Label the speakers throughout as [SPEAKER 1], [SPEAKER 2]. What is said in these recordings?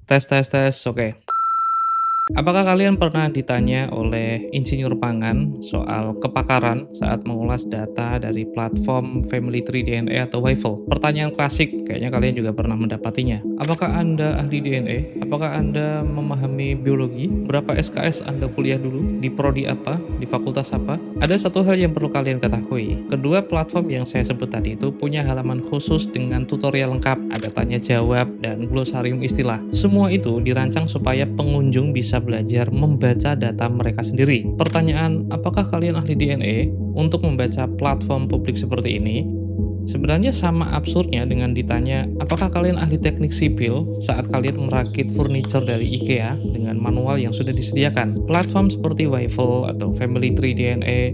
[SPEAKER 1] Tes tes tes, oke. Apakah kalian pernah ditanya oleh insinyur pangan soal kepakaran saat mengulas data dari platform Family Tree DNA atau Wafel? Pertanyaan klasik, kayaknya kalian juga pernah mendapatinya. Apakah Anda ahli DNA? Apakah Anda memahami biologi? Berapa SKS Anda kuliah dulu? Di prodi apa? Di fakultas apa? Ada satu hal yang perlu kalian ketahui. Kedua platform yang saya sebut tadi itu punya halaman khusus dengan tutorial lengkap, ada tanya jawab, dan glosarium istilah. Semua itu dirancang supaya pengunjung bisa belajar membaca data mereka sendiri. Pertanyaan, apakah kalian ahli DNA? Untuk membaca platform publik seperti ini, sebenarnya sama absurdnya dengan ditanya, apakah kalian ahli teknik sipil saat kalian merakit furniture dari IKEA dengan manual yang sudah disediakan. Platform seperti Wafel atau Family Tree DNA,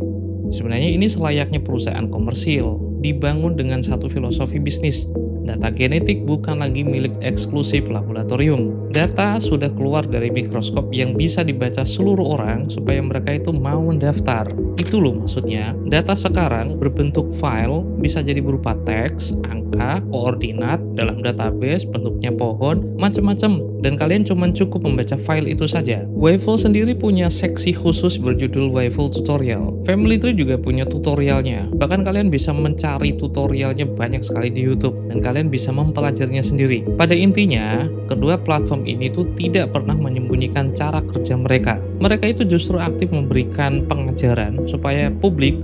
[SPEAKER 1] sebenarnya ini selayaknya perusahaan komersil, dibangun dengan satu filosofi bisnis. Data genetik bukan lagi milik eksklusif laboratorium. Data sudah keluar dari mikroskop yang bisa dibaca seluruh orang supaya mereka itu mau mendaftar. Itu loh maksudnya. Data sekarang berbentuk file, bisa jadi berupa teks, angka, koordinat, dalam database, bentuknya pohon, macam-macam. Dan kalian cuma cukup membaca file itu saja. Wafel sendiri punya seksi khusus berjudul Wafel Tutorial. Family Tree juga punya tutorialnya. Bahkan kalian bisa mencari tutorialnya banyak sekali di YouTube. Dan kalian bisa mempelajarinya sendiri. Pada intinya, kedua platform ini tuh tidak pernah menyembunyikan cara kerja mereka. Mereka itu justru aktif memberikan pengajaran supaya publik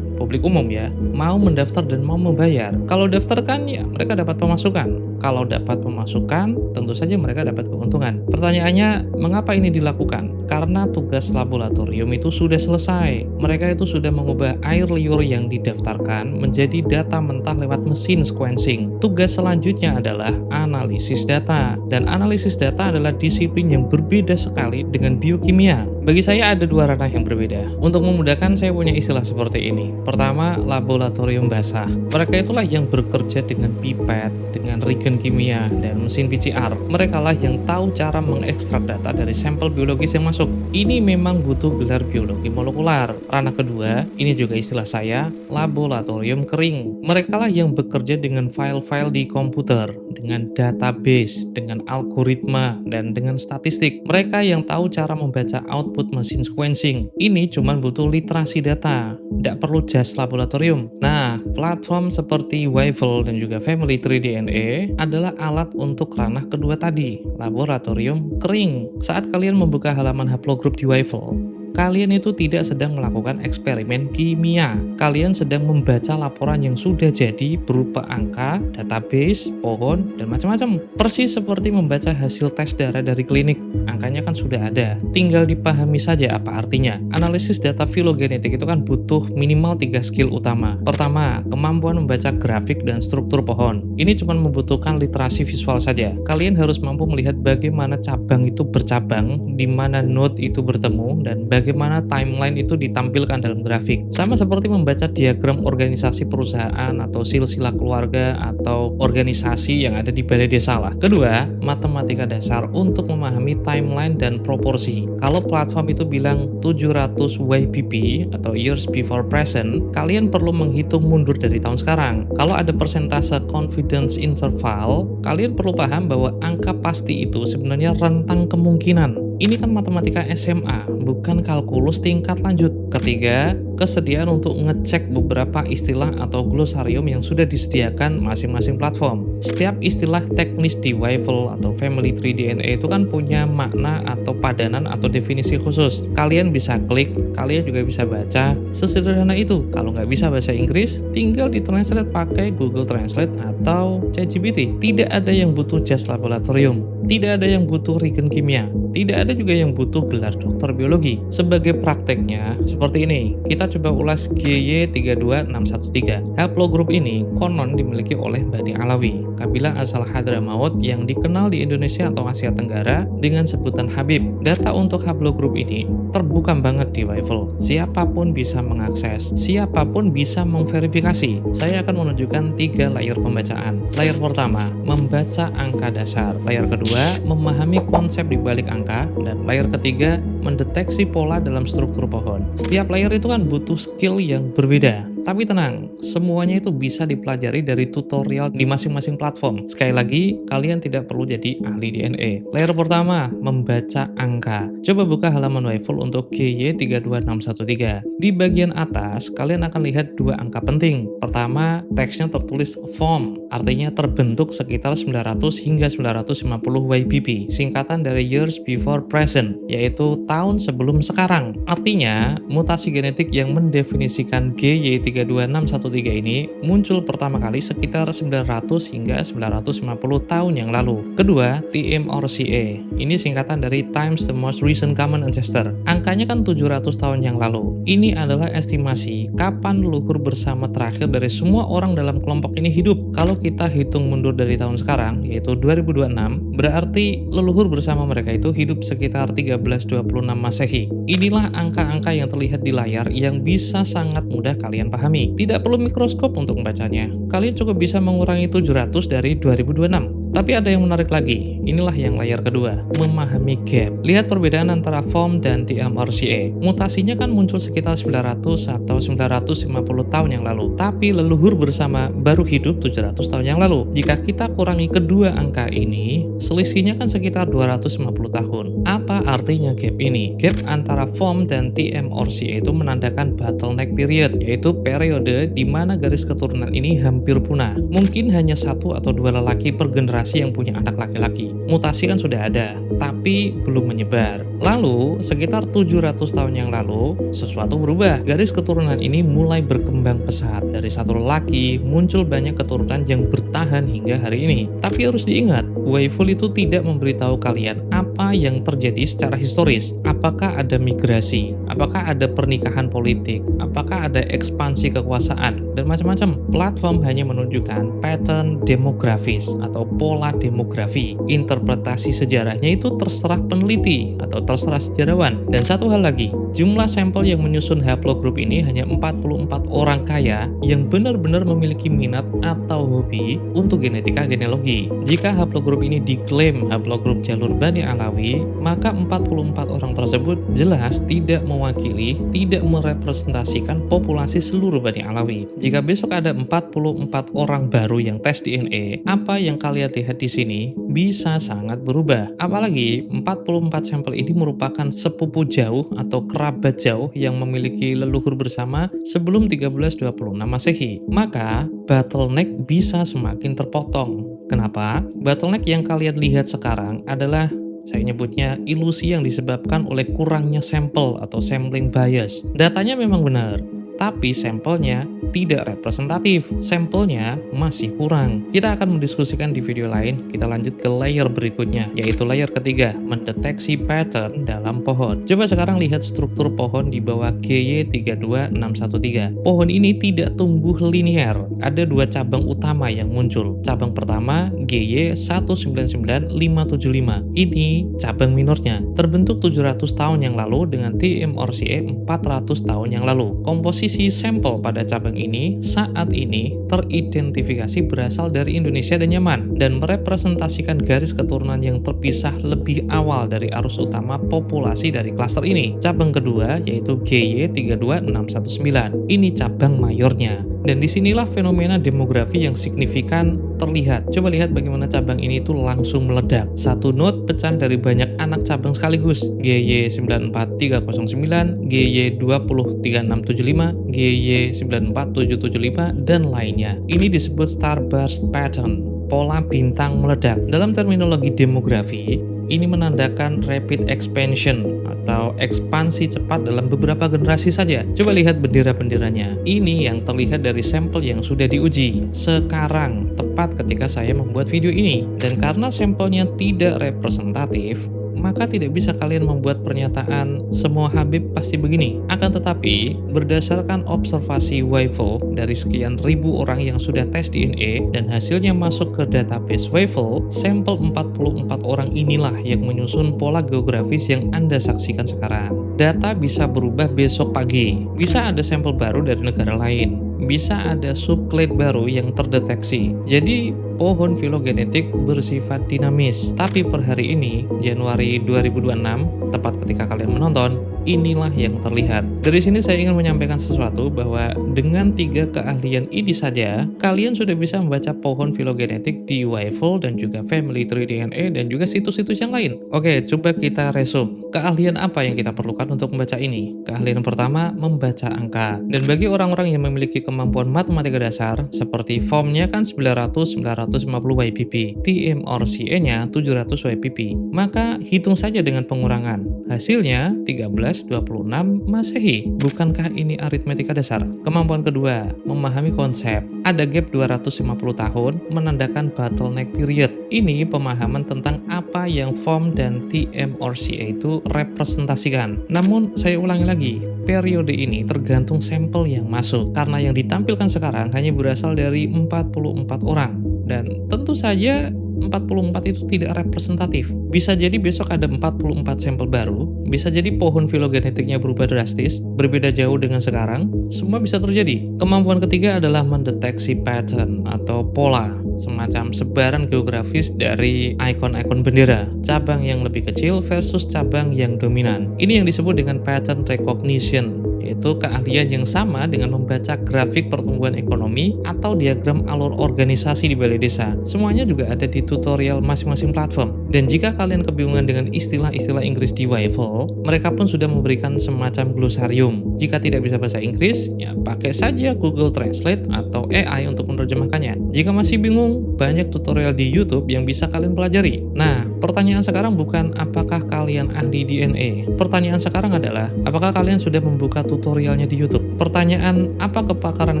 [SPEAKER 1] umum ya, mau mendaftar dan mau membayar. Kalau daftar kan ya mereka dapat pemasukan. Kalau dapat pemasukan, tentu saja mereka dapat keuntungan. Pertanyaannya, mengapa ini dilakukan? Karena tugas laboratorium itu sudah selesai. Mereka itu sudah mengubah air liur yang didaftarkan menjadi data mentah lewat mesin sequencing. Tugas selanjutnya adalah analisis data. Dan analisis data adalah disiplin yang berbeda sekali dengan biokimia. Bagi saya ada dua ranah yang berbeda. Untuk memudahkan, saya punya istilah seperti ini. Pertama, laboratorium basah. Mereka itulah yang bekerja dengan pipet, dengan reagen kimia, dan mesin PCR. Mereka lah yang tahu cara mengekstrak data dari sampel biologis yang masuk. Ini memang butuh gelar biologi molekular. Ranah kedua, ini juga istilah saya, laboratorium kering. Mereka lah yang bekerja dengan file-file di komputer, dengan database, dengan algoritma, dan dengan statistik. Mereka yang tahu cara membaca output mesin sequencing. Ini cuma butuh literasi data, tidak perlu jas laboratorium. Nah, platform seperti Wafel dan juga Family Tree DNA adalah alat untuk ranah kedua tadi, laboratorium kering. Saat kalian membuka halaman haplogroup di Wafel, kalian itu tidak sedang melakukan eksperimen kimia. Kalian sedang membaca laporan yang sudah jadi berupa angka, database, pohon, dan macam-macam. Persis seperti membaca hasil tes darah dari klinik. Angkanya kan sudah ada. Tinggal dipahami saja apa artinya. Analisis data filogenetik itu kan butuh minimal 3 skill utama. Pertama, kemampuan membaca grafik dan struktur pohon. Ini cuma membutuhkan literasi visual saja. Kalian harus mampu melihat bagaimana cabang itu bercabang, di mana node itu bertemu, dan bagaimana timeline itu ditampilkan dalam grafik. Sama seperti membaca diagram organisasi perusahaan atau silsilah keluarga atau organisasi yang ada di balai desa lah. Kedua, matematika dasar untuk memahami timeline dan proporsi. Kalau platform itu bilang 700 YBP atau years before present, kalian perlu menghitung mundur dari tahun sekarang. Kalau ada persentase confidence interval, kalian perlu paham bahwa angka pasti itu sebenarnya rentang kemungkinan. Ini kan matematika SMA, bukan kalkulus tingkat lanjut. Ketiga, kesediaan untuk ngecek beberapa istilah atau glosarium yang sudah disediakan masing-masing platform. Setiap istilah teknis di Wafel atau Family Tree DNA itu kan punya makna atau padanan atau definisi khusus. Kalian bisa klik, kalian juga bisa baca. Sesederhana itu. Kalau nggak bisa bahasa Inggris, tinggal ditranslate pakai Google Translate atau ChatGPT. Tidak ada yang butuh jas laboratorium. Tidak ada yang butuh reagen kimia. Tidak ada juga yang butuh gelar dokter biologi. Sebagai prakteknya, seperti ini. Kita coba ulas GY32613. Haplogroup ini konon dimiliki oleh Bani Alawi, kabilah asal Hadramaut yang dikenal di Indonesia atau Asia Tenggara dengan sebutan Habib. Data untuk haplogroup ini terbuka banget di Wafel. Siapapun bisa mengakses, siapapun bisa memverifikasi. Saya akan menunjukkan 3 layer pembacaan. Layer pertama, membaca angka dasar. Layer kedua, memahami konsep di balik angka. Dan layer ketiga, mendeteksi pola dalam struktur pohon. Setiap layer itu kan butuh skill yang berbeda. Tapi tenang, semuanya itu bisa dipelajari dari tutorial di masing-masing platform. Sekali lagi, kalian tidak perlu jadi ahli DNA. Layer pertama, membaca angka. Coba buka halaman Wavefull untuk GY32613. Di bagian atas, kalian akan lihat dua angka penting. Pertama, teksnya tertulis form, artinya terbentuk sekitar 900 hingga 950 YBP, singkatan dari years before present, yaitu tahun sebelum sekarang. Artinya, mutasi genetik yang mendefinisikan GY32613 ini muncul pertama kali sekitar 900 hingga 950 tahun yang lalu. Kedua, TMRCA. Ini singkatan dari Times the Most Recent Common Ancestor. Angkanya kan 700 tahun yang lalu. Ini adalah estimasi kapan leluhur bersama terakhir dari semua orang dalam kelompok ini hidup. Kalau kita hitung mundur dari tahun sekarang, yaitu 2026, berarti leluhur bersama mereka itu hidup sekitar 1326 Masehi. Inilah angka-angka yang terlihat di layar yang bisa sangat mudah kalian pahami. Tidak perlu mikroskop untuk membacanya. Kalian cukup bisa mengurangi 700 dari 2026. Tapi ada yang menarik lagi, inilah yang layar kedua, memahami gap. Lihat perbedaan antara form dan TMRCA. Mutasinya kan muncul sekitar 900 atau 950 tahun yang lalu, tapi leluhur bersama baru hidup 700 tahun yang lalu. Jika kita kurangi kedua angka ini, selisihnya kan sekitar 250 tahun. Apa artinya gap ini? Gap antara form dan TMRCA itu menandakan bottleneck period, yaitu periode di mana garis keturunan ini hampir punah. Mungkin hanya satu atau dua lelaki per generasi yang punya anak laki-laki. Mutasi kan sudah ada, tapi belum menyebar. Lalu, sekitar 700 tahun yang lalu, sesuatu berubah. Garis keturunan ini mulai berkembang pesat. Dari satu lelaki, muncul banyak keturunan yang bertahan hingga hari ini. Tapi harus diingat, Wavefull itu tidak memberitahu kalian apa yang terjadi secara historis. Apakah ada migrasi? Apakah ada pernikahan politik? Apakah ada ekspansi kekuasaan? Dan macam-macam. Platform hanya menunjukkan pattern demografis atau pola demografi. Interpretasi sejarahnya itu terserah peneliti atau terserah sejarawan. Dan satu hal lagi, jumlah sampel yang menyusun haplogroup ini hanya 44 orang kaya yang benar-benar memiliki minat atau hobi untuk genetika genealogi. Jika haplogroup ini diklaim haplogroup jalur Bani Alawi, maka 44 orang tersebut jelas tidak mewakili, tidak merepresentasikan populasi seluruh Bani Alawi. Jika besok ada 44 orang baru yang tes DNA, apa yang kalian lihat di sini bisa sangat berubah. Apalagi 44 sampel ini merupakan sepupu jauh atau kerabat jauh yang memiliki leluhur bersama sebelum 1326 Masehi. Maka bottleneck bisa semakin terpotong. Kenapa? Bottleneck yang kalian lihat sekarang adalah, saya nyebutnya, ilusi yang disebabkan oleh kurangnya sampel atau sampling bias. Datanya memang benar, tapi sampelnya tidak representatif. Sampelnya masih kurang. Kita akan mendiskusikan di video lain. Kita lanjut ke layer berikutnya, yaitu layer ketiga, mendeteksi pattern dalam pohon. Coba sekarang lihat struktur pohon di bawah GY32613. Pohon ini tidak tumbuh linear. Ada dua cabang utama yang muncul. Cabang pertama GY199575. Ini cabang minornya. Terbentuk 700 tahun yang lalu dengan TMRCA 400 tahun yang lalu. Komposisi sampel pada cabang ini saat ini teridentifikasi berasal dari Indonesia dan Yaman dan merepresentasikan garis keturunan yang terpisah lebih awal dari arus utama populasi dari klaster ini. Cabang kedua yaitu GY32619. Ini cabang mayornya. Dan disinilah fenomena demografi yang signifikan terlihat. Coba lihat bagaimana cabang ini tuh langsung meledak. Satu node pecah dari banyak anak cabang sekaligus. GY94309, GY20675, GY94775, dan lainnya. Ini disebut starburst pattern, pola bintang meledak. Dalam terminologi demografi, ini menandakan rapid expansion atau ekspansi cepat dalam beberapa generasi saja. Coba lihat bendera-benderanya. Ini yang terlihat dari sampel yang sudah diuji sekarang, tepat ketika saya membuat video ini. Dan karena sampelnya tidak representatif, maka tidak bisa kalian membuat pernyataan semua Habib pasti begini. Akan tetapi, berdasarkan observasi Wavefull dari sekian ribu orang yang sudah tes DNA dan hasilnya masuk ke database Wavefull, sampel 44 orang inilah yang menyusun pola geografis yang Anda saksikan sekarang. Data bisa berubah besok pagi. Bisa ada sampel baru dari negara lain. Bisa ada subclade baru yang terdeteksi. Jadi, pohon filogenetik bersifat dinamis. Tapi per hari ini, Januari 2026, tepat ketika kalian menonton, inilah yang terlihat. Dari sini saya ingin menyampaikan sesuatu bahwa dengan 3 keahlian ini saja, kalian sudah bisa membaca pohon filogenetik di Wavell dan juga Family Tree DNA dan juga situs-situs yang lain. Oke, coba kita resume. Keahlian apa yang kita perlukan untuk membaca ini? Keahlian pertama, membaca angka. Dan bagi orang-orang yang memiliki kemampuan matematika dasar, seperti formnya kan 950 YPP, TMRCA-nya 700 YPP, maka hitung saja dengan pengurangan. Hasilnya 1326 Masehi. Bukankah ini aritmetika dasar? Kemampuan kedua, memahami konsep. Ada gap 250 tahun menandakan bottleneck period. Ini pemahaman tentang apa yang form dan TMRCA itu representasikan. Namun saya ulangi lagi, periode ini tergantung sampel yang masuk, karena yang ditampilkan sekarang hanya berasal dari 44 orang. Dan tentu saja 44 itu tidak representatif. Bisa jadi besok ada 44 sampel baru, bisa jadi pohon filogenetiknya berubah drastis, berbeda jauh dengan sekarang, semua bisa terjadi. Kemampuan ketiga adalah mendeteksi pattern atau pola, semacam sebaran geografis dari ikon-ikon bendera, cabang yang lebih kecil versus cabang yang dominan. Ini yang disebut dengan pattern recognition, yaitu keahlian yang sama dengan membaca grafik pertumbuhan ekonomi atau diagram alur organisasi di balai desa. Semuanya juga ada di tutorial masing-masing platform. Dan jika kalian kebingungan dengan istilah-istilah Inggris di Wavell, mereka pun sudah memberikan semacam glosarium. Jika tidak bisa bahasa Inggris, ya pakai saja Google Translate atau AI untuk menerjemahkannya. Jika masih bingung, banyak tutorial di YouTube yang bisa kalian pelajari. Nah, pertanyaan sekarang bukan apakah kalian ahli DNA. Pertanyaan sekarang adalah, apakah kalian sudah membuka tutorialnya di YouTube? Pertanyaan, apa kepakaran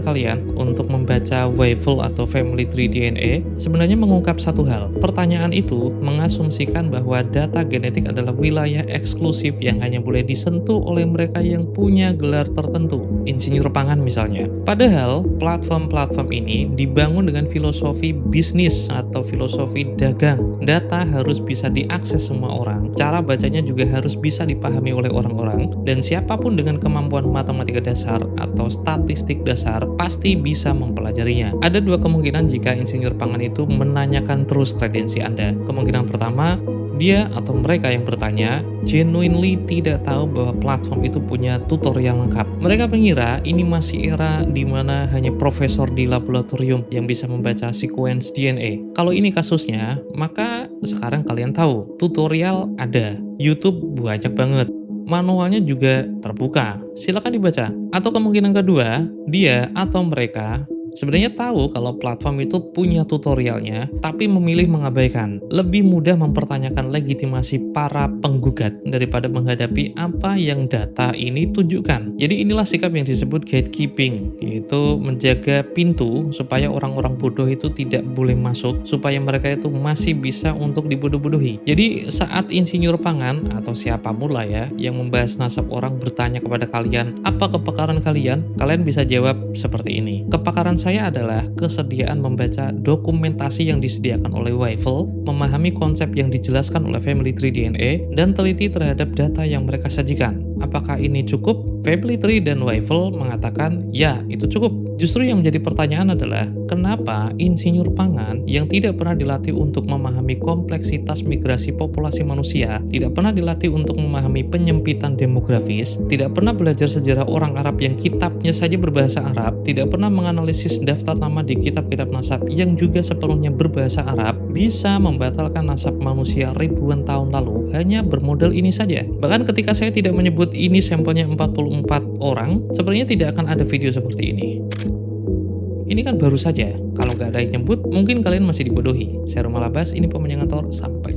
[SPEAKER 1] kalian untuk membaca Wavell atau Family Tree DNA? Sebenarnya mengungkap satu hal. Pertanyaan itu mengasumsikan bahwa data genetik adalah wilayah eksklusif yang hanya boleh disentuh oleh mereka yang punya gelar tertentu, insinyur pangan misalnya. Padahal, platform-platform ini dibangun dengan filosofi bisnis atau filosofi dagang. Data harus bisa diakses semua orang, cara bacanya juga harus bisa dipahami oleh orang-orang, dan siapapun dengan kemampuan matematika dasar atau statistik dasar pasti bisa mempelajarinya. Ada dua kemungkinan jika insinyur pangan itu menanyakan terus kredensi Anda. Kemungkinan pertama, dia atau mereka yang bertanya genuinely tidak tahu bahwa platform itu punya tutorial lengkap. Mereka mengira ini masih era di mana hanya profesor di laboratorium yang bisa membaca sequence DNA. Kalau ini kasusnya, maka sekarang kalian tahu, tutorial ada, YouTube banyak banget. Manualnya juga terbuka, silakan dibaca. Atau kemungkinan kedua, dia atau mereka sebenarnya tahu kalau platform itu punya tutorialnya, tapi memilih mengabaikan. Lebih mudah mempertanyakan legitimasi para penggugat daripada menghadapi apa yang data ini tunjukkan. Jadi inilah sikap yang disebut gatekeeping, yaitu menjaga pintu supaya orang-orang bodoh itu tidak boleh masuk, supaya mereka itu masih bisa untuk dibodoh-bodohi. Jadi saat insinyur pangan atau siapapun lah ya yang membahas nasab orang bertanya kepada kalian, apa kepakaran kalian? Kalian bisa jawab seperti ini. Kepakaran saya adalah kesediaan membaca dokumentasi yang disediakan oleh Wavell, memahami konsep yang dijelaskan oleh Family Tree DNA, dan teliti terhadap data yang mereka sajikan. Apakah ini cukup? Family Tree dan Wavell mengatakan, ya, itu cukup. Justru yang menjadi pertanyaan adalah, kenapa insinyur pangan yang tidak pernah dilatih untuk memahami kompleksitas migrasi populasi manusia, tidak pernah dilatih untuk memahami penyempitan demografis, tidak pernah belajar sejarah orang Arab yang kitabnya saja berbahasa Arab, tidak pernah menganalisis daftar nama di kitab-kitab nasab yang juga sepenuhnya berbahasa Arab, bisa membatalkan nasab manusia ribuan tahun lalu hanya bermodal ini saja. Bahkan ketika saya tidak menyebut ini sampelnya 44 orang, sebenarnya tidak akan ada video seperti ini. Ini kan baru saja, kalau nggak ada yang nyebut, mungkin kalian masih dibodohi. Saya Romal Abbas, ini Pemenang Kantor, sampai